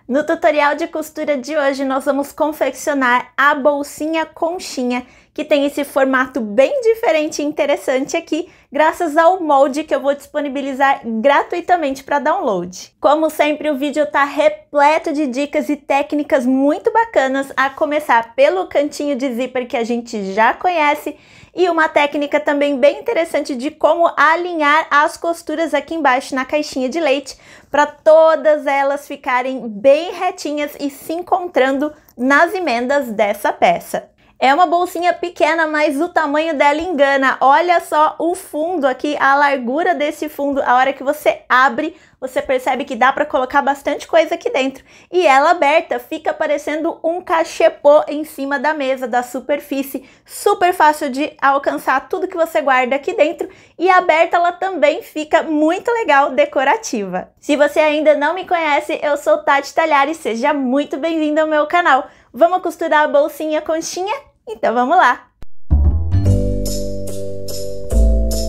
No tutorial de costura de hoje, nós vamos confeccionar a bolsinha conchinha, que tem esse formato bem diferente e interessante aqui, graças ao molde que eu vou disponibilizar gratuitamente para download. Como sempre, o vídeo está repleto de dicas e técnicas muito bacanas, a começar pelo cantinho de zíper que a gente já conhece, e uma técnica também bem interessante de como alinhar as costuras aqui embaixo na caixinha de leite, para todas elas ficarem bem retinhas e se encontrando nas emendas dessa peça. É uma bolsinha pequena, mas o tamanho dela engana. Olha só o fundo aqui, a largura desse fundo. A hora que você abre, você percebe que dá para colocar bastante coisa aqui dentro. E ela aberta fica parecendo um cachepô em cima da mesa, da superfície. Super fácil de alcançar tudo que você guarda aqui dentro. E aberta ela também fica muito legal, decorativa. Se você ainda não me conhece, eu sou Tati Talhares, seja muito bem-vindo ao meu canal. Vamos costurar a bolsinha conchinha? Então vamos lá!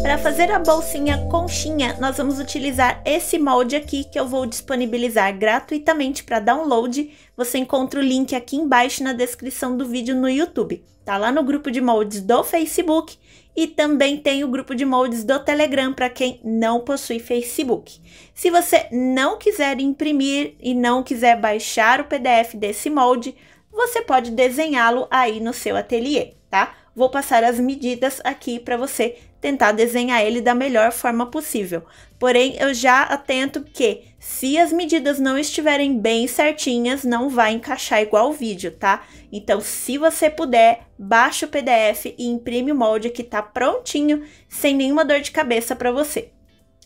Para fazer a bolsinha conchinha, nós vamos utilizar esse molde aqui que eu vou disponibilizar gratuitamente para download. Você encontra o link aqui embaixo na descrição do vídeo no YouTube. Tá lá no grupo de moldes do Facebook e também tem o grupo de moldes do Telegram para quem não possui Facebook. Se você não quiser imprimir e não quiser baixar o PDF desse molde, você pode desenhá-lo aí no seu ateliê, tá? Vou passar as medidas aqui para você tentar desenhar ele da melhor forma possível. Porém, eu já atento que se as medidas não estiverem bem certinhas, não vai encaixar igual o vídeo, tá? Então, se você puder, baixa o PDF e imprime o molde que tá prontinho, sem nenhuma dor de cabeça para você.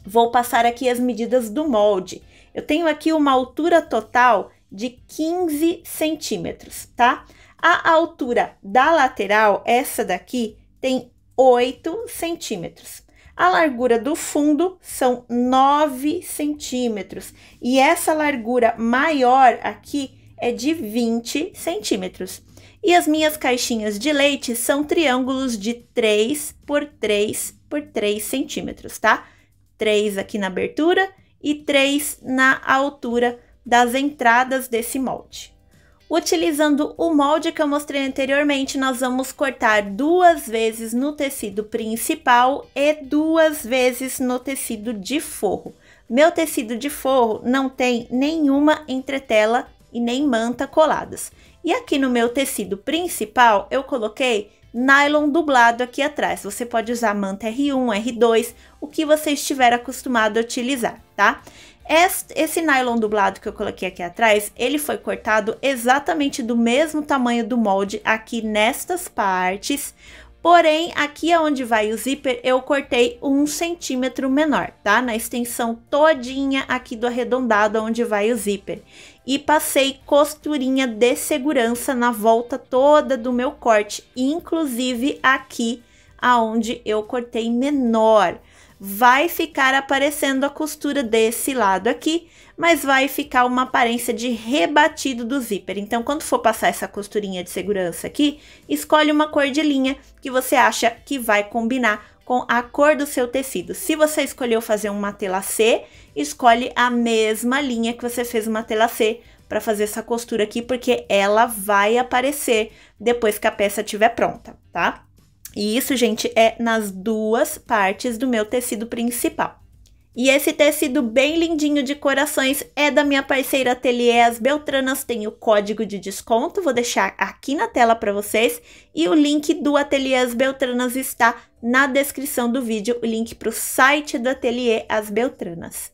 Vou passar aqui as medidas do molde. Eu tenho aqui uma altura total de 15 centímetros, tá? A altura da lateral, essa daqui, tem 8 centímetros. A largura do fundo são 9 centímetros. E essa largura maior aqui é de 20 centímetros. E as minhas caixinhas de leite são triângulos de 3 por 3 por 3 centímetros, tá? 3 aqui na abertura e 3 na altura das entradas desse molde. Utilizando o molde que eu mostrei anteriormente, nós vamos cortar 2 vezes no tecido principal e 2 vezes no tecido de forro. Meu tecido de forro não tem nenhuma entretela e nem manta coladas. E aqui no meu tecido principal, eu coloquei nylon dublado aqui atrás. Você pode usar manta R1, R2, o que você estiver acostumado a utilizar, tá? Esse nylon dublado que eu coloquei aqui atrás, ele foi cortado exatamente do mesmo tamanho do molde aqui nestas partes, porém aqui onde vai o zíper eu cortei 1 centímetro menor, tá? Na extensão todinha aqui do arredondado onde vai o zíper. E passei costurinha de segurança na volta toda do meu corte, inclusive aqui aonde eu cortei menor. Vai ficar aparecendo a costura desse lado aqui, mas vai ficar uma aparência de rebatido do zíper. Então, quando for passar essa costurinha de segurança aqui, escolhe uma cor de linha que você acha que vai combinar com a cor do seu tecido. Se você escolheu fazer um matelassé, escolhe a mesma linha que você fez o matelassé para fazer essa costura aqui, porque ela vai aparecer depois que a peça estiver pronta, tá? E isso, gente, é nas 2 partes do meu tecido principal. E esse tecido bem lindinho de corações é da minha parceira Ateliê As Beltranas, tem o código de desconto, vou deixar aqui na tela para vocês. E o link do Ateliê As Beltranas está na descrição do vídeo, o link para o site do Ateliê As Beltranas.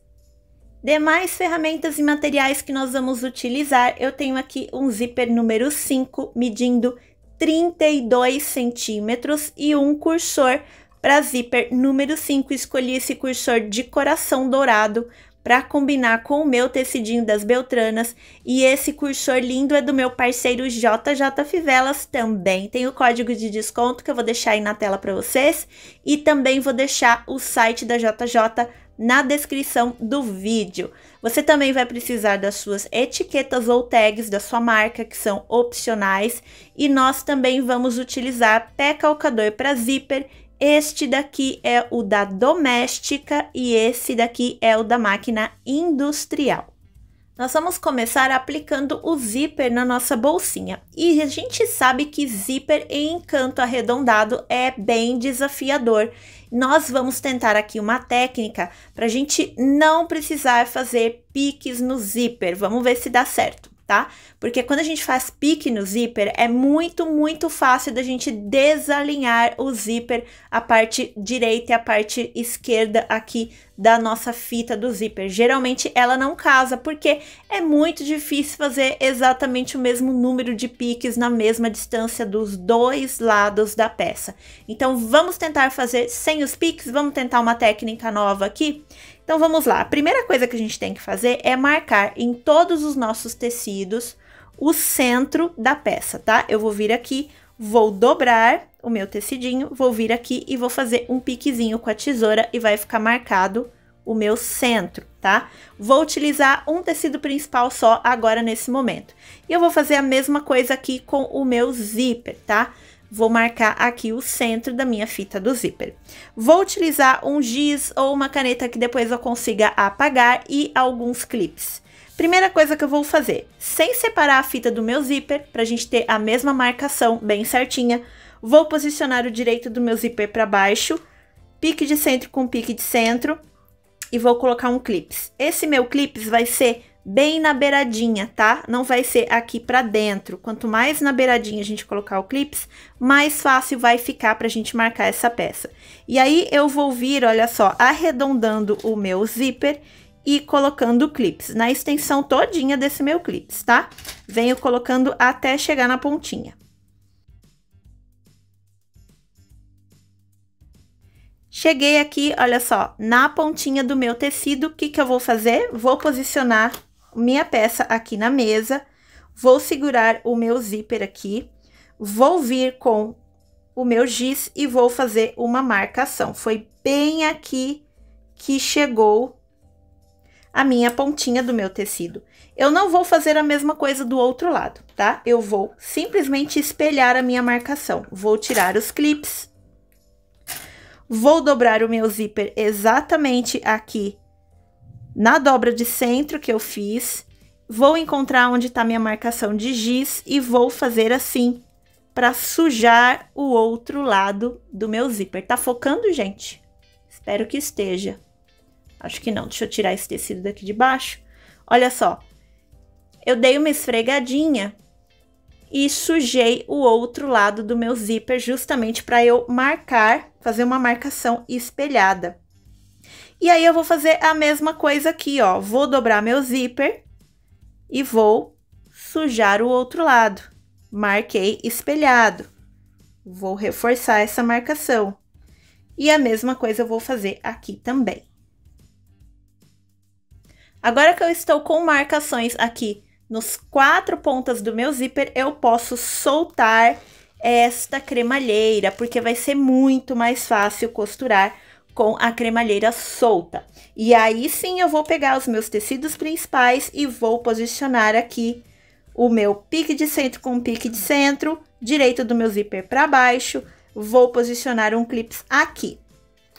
Demais ferramentas e materiais que nós vamos utilizar, eu tenho aqui um zíper número 5, medindo 32 centímetros e um cursor para zíper número 5. Escolhi esse cursor de coração dourado para combinar com o meu tecidinho das Beltranas. E esse cursor lindo é do meu parceiro JJ Fivelas, também tem o código de desconto que eu vou deixar aí na tela para vocês. E também vou deixar o site da JJ na descrição do vídeo. Você também vai precisar das suas etiquetas ou tags da sua marca, que são opcionais, e nós também vamos utilizar pé calcador para zíper. Este daqui é o da doméstica e esse daqui é o da máquina industrial. Nós vamos começar aplicando o zíper na nossa bolsinha. E a gente sabe que zíper em canto arredondado é bem desafiador. Nós vamos tentar aqui uma técnica para a gente não precisar fazer piques no zíper. Vamos ver se dá certo, tá? Porque quando a gente faz pique no zíper, é muito fácil da gente desalinhar o zíper, a parte direita e a parte esquerda aqui da nossa fita do zíper. Geralmente ela não casa, porque é muito difícil fazer exatamente o mesmo número de piques na mesma distância dos dois lados da peça. Então vamos tentar fazer sem os piques, vamos tentar uma técnica nova aqui? Então vamos lá, a primeira coisa que a gente tem que fazer é marcar em todos os nossos tecidos o centro da peça, tá? Eu vou vir aqui, vou dobrar o meu tecidinho, vou vir aqui e vou fazer um piquezinho com a tesoura e vai ficar marcado o meu centro, tá? Vou utilizar um tecido principal só agora nesse momento. E eu vou fazer a mesma coisa aqui com o meu zíper, tá? Vou marcar aqui o centro da minha fita do zíper. Vou utilizar um giz ou uma caneta que depois eu consiga apagar e alguns clips. Primeira coisa que eu vou fazer, sem separar a fita do meu zíper, pra gente ter a mesma marcação bem certinha, vou posicionar o direito do meu zíper para baixo, pique de centro com pique de centro, e vou colocar um clips. Esse meu clips vai ser bem na beiradinha, tá? Não vai ser aqui pra dentro. Quanto mais na beiradinha a gente colocar o clips, mais fácil vai ficar pra gente marcar essa peça. E aí eu vou vir, olha só, arredondando o meu zíper e colocando clips na extensão todinha desse meu clips, tá? Venho colocando até chegar na pontinha. Cheguei aqui, olha só, na pontinha do meu tecido, o que que eu vou fazer? Vou posicionar minha peça aqui na mesa, vou segurar o meu zíper aqui, vou vir com o meu giz e vou fazer uma marcação. Foi bem aqui que chegou a minha pontinha do meu tecido. Eu não vou fazer a mesma coisa do outro lado, tá? Eu vou simplesmente espelhar a minha marcação. Vou tirar os clips. Vou dobrar o meu zíper exatamente aqui na dobra de centro que eu fiz. Vou encontrar onde tá minha marcação de giz e vou fazer assim para sujar o outro lado do meu zíper. Tá focando, gente? Espero que esteja. Acho que não. Deixa eu tirar esse tecido daqui de baixo. Olha só. Eu dei uma esfregadinha e sujei o outro lado do meu zíper justamente para eu marcar, fazer uma marcação espelhada. E aí eu vou fazer a mesma coisa aqui, ó. Vou dobrar meu zíper e vou sujar o outro lado. Marquei espelhado. Vou reforçar essa marcação. E a mesma coisa eu vou fazer aqui também. Agora que eu estou com marcações aqui nos 4 pontas do meu zíper, eu posso soltar esta cremalheira, porque vai ser muito mais fácil costurar com a cremalheira solta. E aí sim eu vou pegar os meus tecidos principais e vou posicionar aqui o meu pique de centro com pique de centro, direito do meu zíper para baixo, vou posicionar um clips aqui.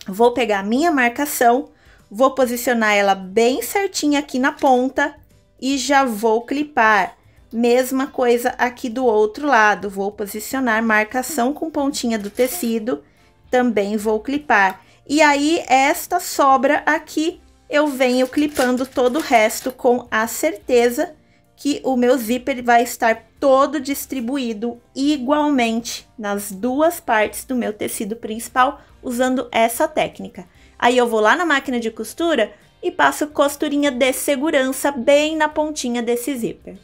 Vou pegar a minha marcação, vou posicionar ela bem certinha aqui na ponta e já vou clipar. Mesma coisa aqui do outro lado, vou posicionar marcação com pontinha do tecido, também vou clipar. E aí, esta sobra aqui, eu venho clipando todo o resto com a certeza que o meu zíper vai estar todo distribuído igualmente nas duas partes do meu tecido principal, usando essa técnica. Aí eu vou lá na máquina de costura e passo costurinha de segurança bem na pontinha desse zíper.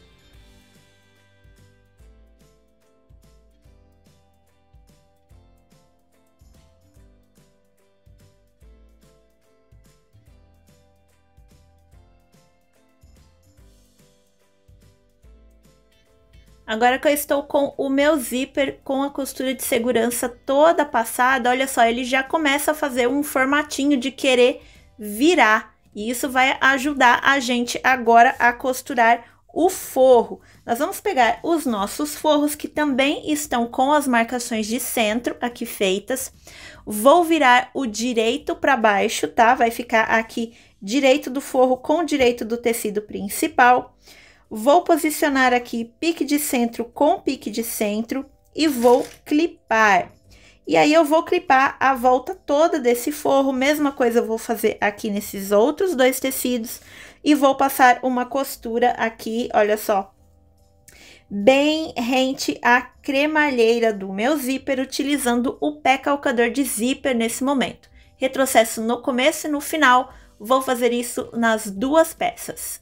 Agora que eu estou com o meu zíper com a costura de segurança toda passada, olha só, ele já começa a fazer um formatinho de querer virar. E isso vai ajudar a gente agora a costurar o forro. Nós vamos pegar os nossos forros que também estão com as marcações de centro aqui feitas. Vou virar o direito para baixo, tá? Vai ficar aqui direito do forro com direito do tecido principal. Vou posicionar aqui pique de centro com pique de centro e vou clipar. E aí eu vou clipar a volta toda desse forro, mesma coisa eu vou fazer aqui nesses outros dois tecidos. E vou passar uma costura aqui, olha só, bem rente à cremalheira do meu zíper, utilizando o pé calcador de zíper nesse momento. Retrocesso no começo e no final, vou fazer isso nas duas peças.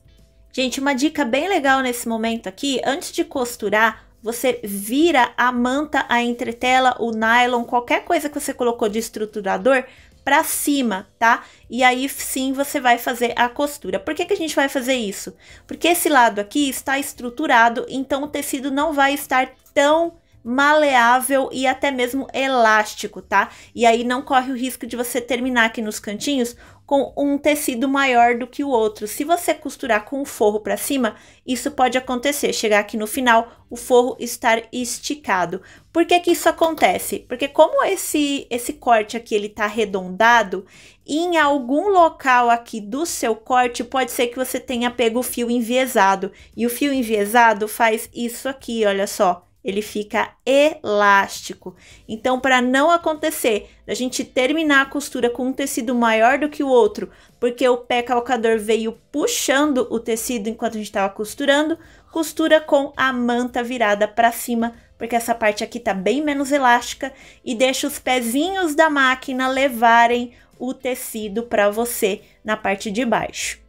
Gente, uma dica bem legal nesse momento aqui, antes de costurar, você vira a manta, a entretela, o nylon, qualquer coisa que você colocou de estruturador para cima, tá? E aí sim você vai fazer a costura. Por que que a gente vai fazer isso? Porque esse lado aqui está estruturado, então o tecido não vai estar tão maleável e até mesmo elástico, tá? E aí não corre o risco de você terminar aqui nos cantinhos com um tecido maior do que o outro. Se você costurar com o forro para cima, isso pode acontecer, chegar aqui no final, o forro estar esticado. Por que que isso acontece? Porque como esse corte aqui, ele tá arredondado, em algum local aqui do seu corte, pode ser que você tenha pego o fio enviesado. E o fio enviesado faz isso aqui, olha só. Ele fica elástico. Então, para não acontecer a gente terminar a costura com um tecido maior do que o outro, porque o pé calcador veio puxando o tecido enquanto a gente estava costurando, costura com a manta virada para cima, porque essa parte aqui tá bem menos elástica, e deixa os pezinhos da máquina levarem o tecido para você na parte de baixo.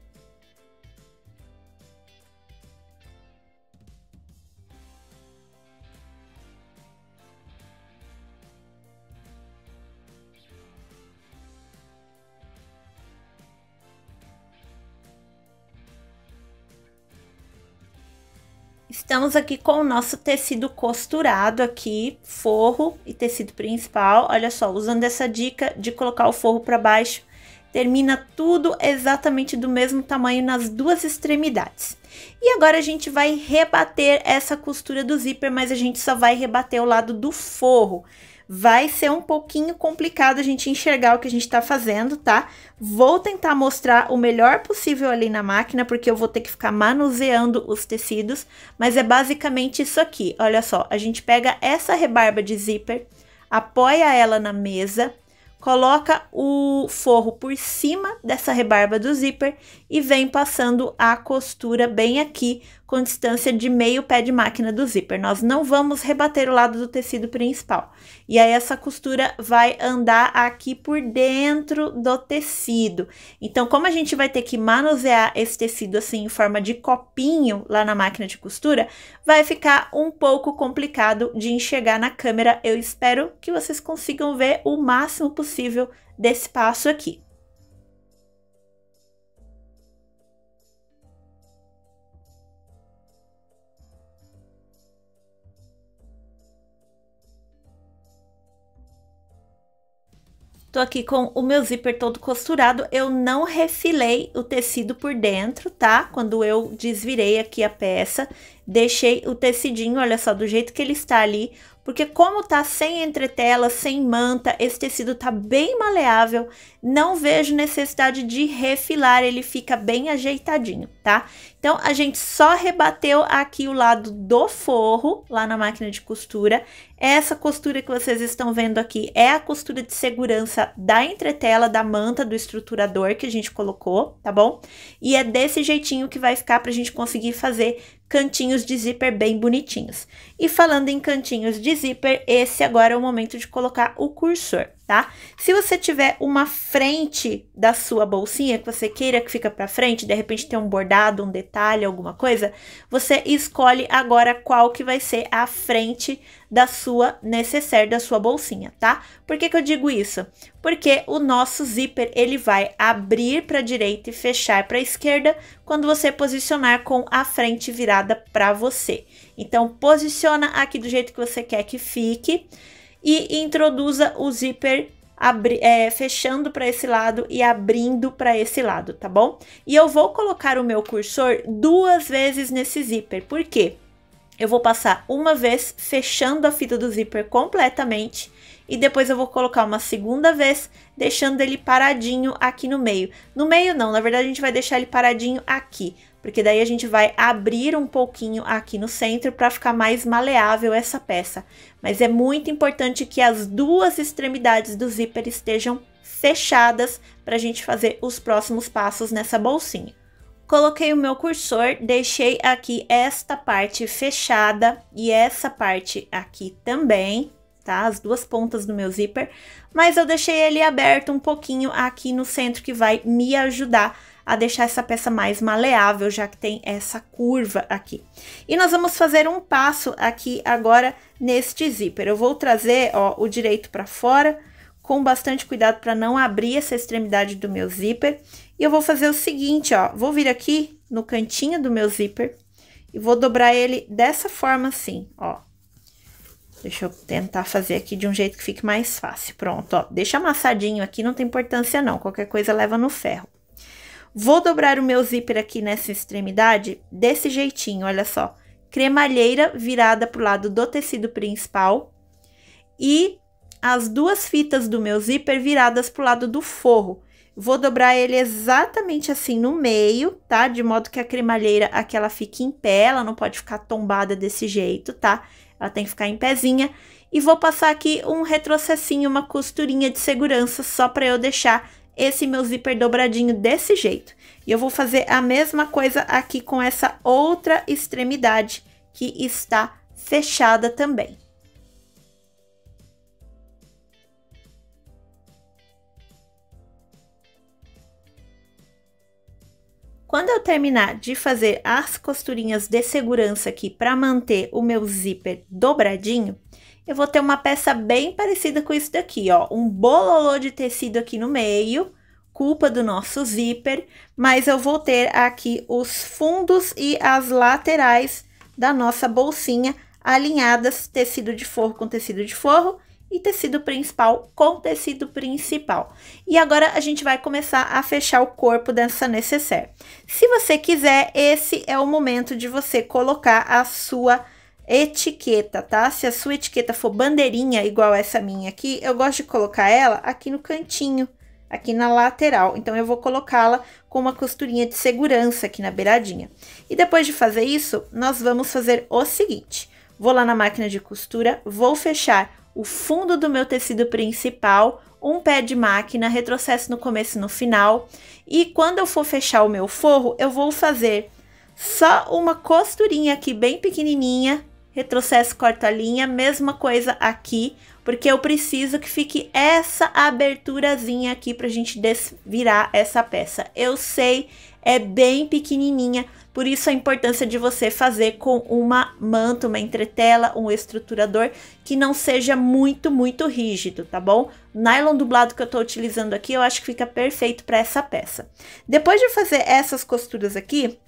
Estamos aqui com o nosso tecido costurado aqui, forro e tecido principal. Olha só, usando essa dica de colocar o forro para baixo, termina tudo exatamente do mesmo tamanho nas duas extremidades. E agora a gente vai rebater essa costura do zíper, mas a gente só vai rebater o lado do forro. Vai ser um pouquinho complicado a gente enxergar o que a gente tá fazendo, tá? Vou tentar mostrar o melhor possível ali na máquina, porque eu vou ter que ficar manuseando os tecidos, mas é basicamente isso aqui. Olha só, a gente pega essa rebarba de zíper, apoia ela na mesa, coloca o forro por cima dessa rebarba do zíper e vem passando a costura bem aqui, com distância de meio pé de máquina do zíper. Nós não vamos rebater o lado do tecido principal. E aí essa costura vai andar aqui por dentro do tecido. Então, como a gente vai ter que manusear esse tecido assim em forma de copinho lá na máquina de costura, vai ficar um pouco complicado de enxergar na câmera. Eu espero que vocês consigam ver o máximo possível desse passo aqui. Tô aqui com o meu zíper todo costurado, eu não refilei o tecido por dentro, tá? Quando eu desvirei aqui a peça, deixei o tecidinho, olha só, do jeito que ele está ali, porque como tá sem entretela, sem manta, esse tecido tá bem maleável, não vejo necessidade de refilar, ele fica bem ajeitadinho, tá? Então, a gente só rebateu aqui o lado do forro, lá na máquina de costura. Essa costura que vocês estão vendo aqui é a costura de segurança da entretela, da manta, do estruturador que a gente colocou, tá bom? E é desse jeitinho que vai ficar pra gente conseguir fazer cantinhos de zíper bem bonitinhos. E falando em cantinhos de zíper, esse agora é o momento de colocar o cursor, tá? Se você tiver uma frente da sua bolsinha que você queira que fica para frente, de repente tem um bordado, um detalhe, alguma coisa, você escolhe agora qual que vai ser a frente da sua necessaire, da sua bolsinha, tá? Por que que eu digo isso? Porque o nosso zíper, ele vai abrir para a direita e fechar para a esquerda quando você posicionar com a frente virada para você. Então, posiciona aqui do jeito que você quer que fique e introduza o zíper fechando para esse lado e abrindo para esse lado, tá bom? E eu vou colocar o meu cursor 2 vezes nesse zíper, por quê? Eu vou passar uma vez fechando a fita do zíper completamente e depois eu vou colocar uma segunda vez, deixando ele paradinho aqui no meio. No meio não, na verdade a gente vai deixar ele paradinho aqui, porque daí a gente vai abrir um pouquinho aqui no centro para ficar mais maleável essa peça. Mas é muito importante que as duas extremidades do zíper estejam fechadas para a gente fazer os próximos passos nessa bolsinha. Coloquei o meu cursor, deixei aqui esta parte fechada e essa parte aqui também, tá? As duas pontas do meu zíper, mas eu deixei ele aberto um pouquinho aqui no centro, que vai me ajudar a deixar essa peça mais maleável, já que tem essa curva aqui. E nós vamos fazer um passo aqui agora neste zíper. Eu vou trazer, ó, o direito para fora, com bastante cuidado para não abrir essa extremidade do meu zíper. E eu vou fazer o seguinte, ó, vou vir aqui no cantinho do meu zíper e vou dobrar ele dessa forma assim, ó. Deixa eu tentar fazer aqui de um jeito que fique mais fácil. Pronto, ó, deixa amassadinho aqui, não tem importância não, qualquer coisa leva no ferro. Vou dobrar o meu zíper aqui nessa extremidade desse jeitinho, olha só. Cremalheira virada pro lado do tecido principal e as duas fitas do meu zíper viradas pro lado do forro. Vou dobrar ele exatamente assim no meio, tá? De modo que a cremalheira aqui ela fique em pé, ela não pode ficar tombada desse jeito, tá? Ela tem que ficar em pezinha. E vou passar aqui um retrocessinho, uma costurinha de segurança, só para eu deixar esse meu zíper dobradinho desse jeito. E eu vou fazer a mesma coisa aqui com essa outra extremidade que está fechada também. Quando eu terminar de fazer as costurinhas de segurança aqui para manter o meu zíper dobradinho, eu vou ter uma peça bem parecida com isso daqui, ó. Um bololô de tecido aqui no meio, culpa do nosso zíper, mas eu vou ter aqui os fundos e as laterais da nossa bolsinha alinhadas, tecido de forro com tecido de forro e tecido principal com tecido principal. E agora a gente vai começar a fechar o corpo dessa necessaire. Se você quiser, esse é o momento de você colocar a sua etiqueta, tá? Se a sua etiqueta for bandeirinha, igual essa minha aqui, eu gosto de colocar ela aqui no cantinho, aqui na lateral. Então, eu vou colocá-la com uma costurinha de segurança aqui na beiradinha. E depois de fazer isso, nós vamos fazer o seguinte. Vou lá na máquina de costura, vou fechar o fundo do meu tecido principal, um pé de máquina, retrocesso no começo e no final. E quando eu for fechar o meu forro, eu vou fazer só uma costurinha aqui bem pequenininha, retrocesso, corta a linha, mesma coisa aqui, porque eu preciso que fique essa aberturazinha aqui pra gente desvirar essa peça. Eu sei, é bem pequenininha, por isso a importância de você fazer com uma manta, uma entretela, um estruturador que não seja muito rígido, tá bom? O nylon dublado que eu tô utilizando aqui, eu acho que fica perfeito para essa peça. Depois de fazer essas costuras aqui,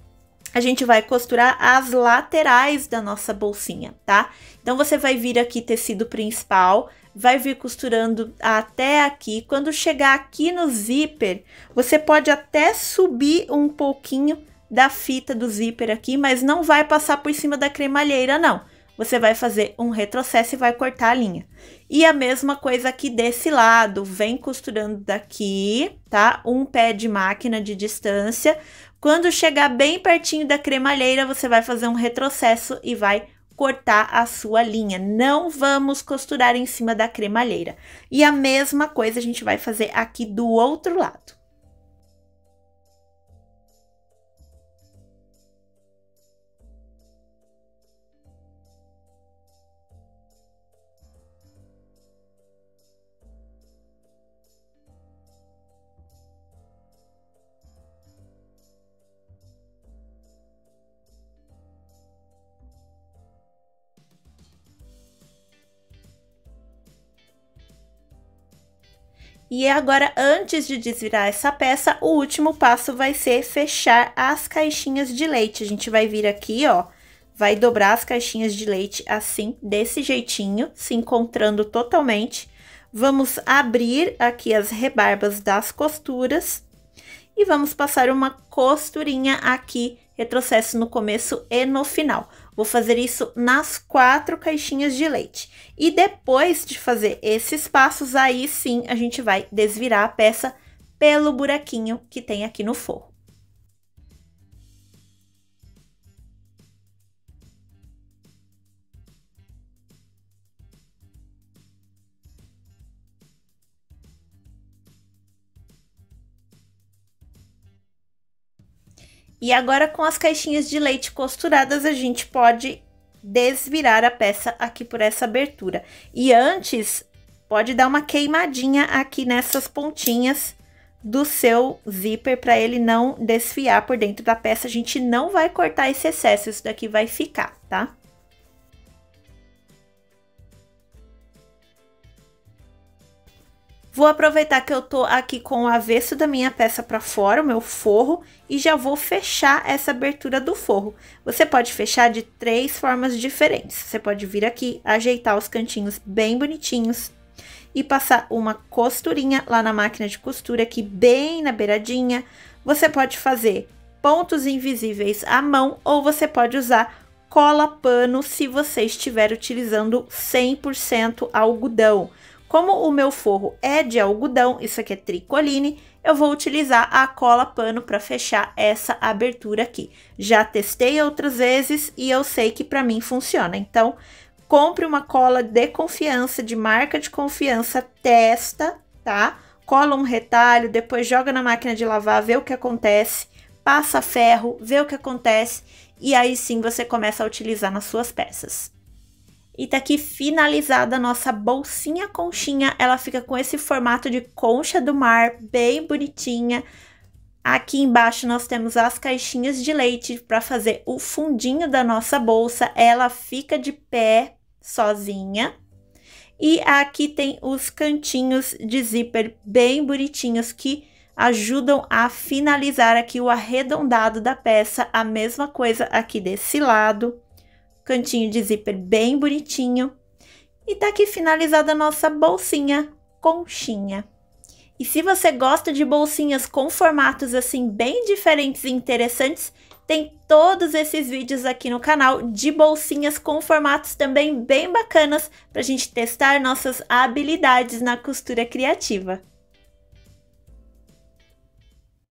a gente vai costurar as laterais da nossa bolsinha, tá? Então, você vai vir aqui tecido principal, vai vir costurando até aqui. Quando chegar aqui no zíper, você pode até subir um pouquinho da fita do zíper aqui, mas não vai passar por cima da cremalheira, não. Você vai fazer um retrocesso e vai cortar a linha. E a mesma coisa aqui desse lado, vem costurando daqui, tá? Um pé de máquina de distância. Quando chegar bem pertinho da cremalheira, você vai fazer um retrocesso e vai cortar a sua linha. Não vamos costurar em cima da cremalheira. E a mesma coisa a gente vai fazer aqui do outro lado. E agora, antes de desvirar essa peça, o último passo vai ser fechar as caixinhas de leite. A gente vai vir aqui, ó, vai dobrar as caixinhas de leite assim, desse jeitinho, se encontrando totalmente. Vamos abrir aqui as rebarbas das costuras e vamos passar uma costurinha aqui retrocesso no começo e no final. Vou fazer isso nas 4 caixinhas de leite. E depois de fazer esses passos, aí sim a gente vai desvirar a peça pelo buraquinho que tem aqui no forro. E agora, com as caixinhas de leite costuradas, a gente pode desvirar a peça aqui por essa abertura. E antes, pode dar uma queimadinha aqui nessas pontinhas do seu zíper para ele não desfiar por dentro da peça. A gente não vai cortar esse excesso, isso daqui vai ficar, tá? Vou aproveitar que eu tô aqui com o avesso da minha peça para fora, o meu forro, e já vou fechar essa abertura do forro. Você pode fechar de 3 formas diferentes. Você pode vir aqui, ajeitar os cantinhos bem bonitinhos e passar uma costurinha lá na máquina de costura aqui bem na beiradinha. Você pode fazer pontos invisíveis à mão ou você pode usar cola pano se você estiver utilizando 100% algodão. Como o meu forro é de algodão, isso aqui é tricoline, eu vou utilizar a cola pano para fechar essa abertura aqui. Já testei outras vezes e eu sei que para mim funciona. Então, compre uma cola de confiança, de marca de confiança, testa, tá? Cola um retalho, depois joga na máquina de lavar, vê o que acontece, passa ferro, vê o que acontece e aí sim você começa a utilizar nas suas peças. E tá aqui finalizada a nossa bolsinha conchinha, ela fica com esse formato de concha do mar, bem bonitinha. Aqui embaixo nós temos as caixinhas de leite para fazer o fundinho da nossa bolsa, ela fica de pé sozinha. E aqui tem os cantinhos de zíper bem bonitinhos que ajudam a finalizar aqui o arredondado da peça, a mesma coisa aqui desse lado. Cantinho de zíper bem bonitinho. E tá aqui finalizada a nossa bolsinha conchinha. E se você gosta de bolsinhas com formatos assim bem diferentes e interessantes, tem todos esses vídeos aqui no canal de bolsinhas com formatos também bem bacanas para a gente testar nossas habilidades na costura criativa.